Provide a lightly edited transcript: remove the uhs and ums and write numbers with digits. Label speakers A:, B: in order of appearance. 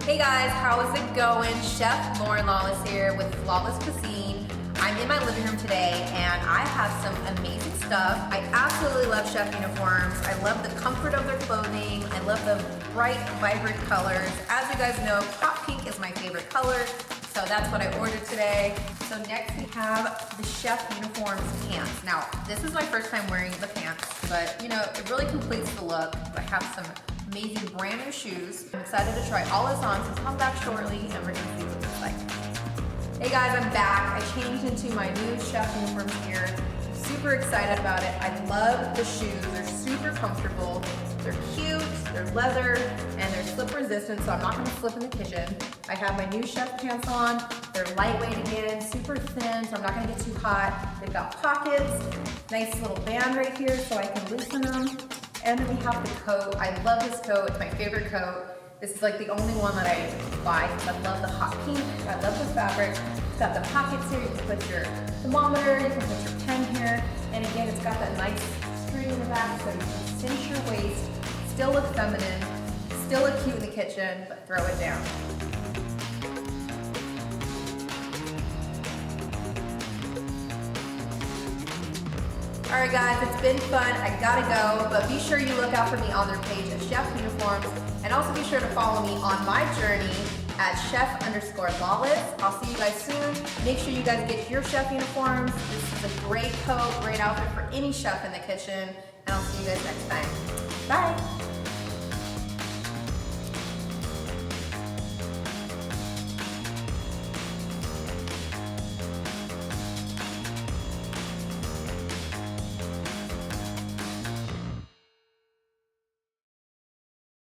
A: Hey guys, how is it going? Chef Lawless here with Flawless Cuisine. I'm in my living room today and I have some amazing stuff. I absolutely love ChefUniforms. I love the comfort of their clothing. I love the bright, vibrant colors. As you guys know, hot pink is my favorite color, so that's what I ordered today. So next we have the ChefUniforms pants. Now, this is my first time wearing the pants, but you know, it really completes the look. I have some amazing brand new shoes. I'm excited to try all this on, so come back shortly and we're gonna see what it's like. Hey guys, I'm back. I changed into my new ChefUniforms gear. Super excited about it. I love the shoes. They're super comfortable. They're cute, they're leather, and they're slip resistant, so I'm not gonna slip in the kitchen. I have my new chef pants on. They're lightweight again, super thin, so I'm not gonna get too hot. They've got pockets, nice little band right here so I can loosen them. And then we have the coat. I love this coat, it's my favorite coat. This is like the only one that I buy because I love the hot pink, I love the fabric. It's got the pockets here, you can put your thermometer, you can put your pen here. And again, it's got that nice string in the back so you can cinch your waist, still look feminine, still look cute in the kitchen, but throw it down. All right guys, it's been fun, I gotta go, but be sure you look out for me on their page at ChefUniforms, and also be sure to follow me on my journey at Chef_Lawless. I'll see you guys soon. Make sure you guys get your ChefUniforms. This is a great coat, great outfit for any chef in the kitchen, and I'll see you guys next time. Bye.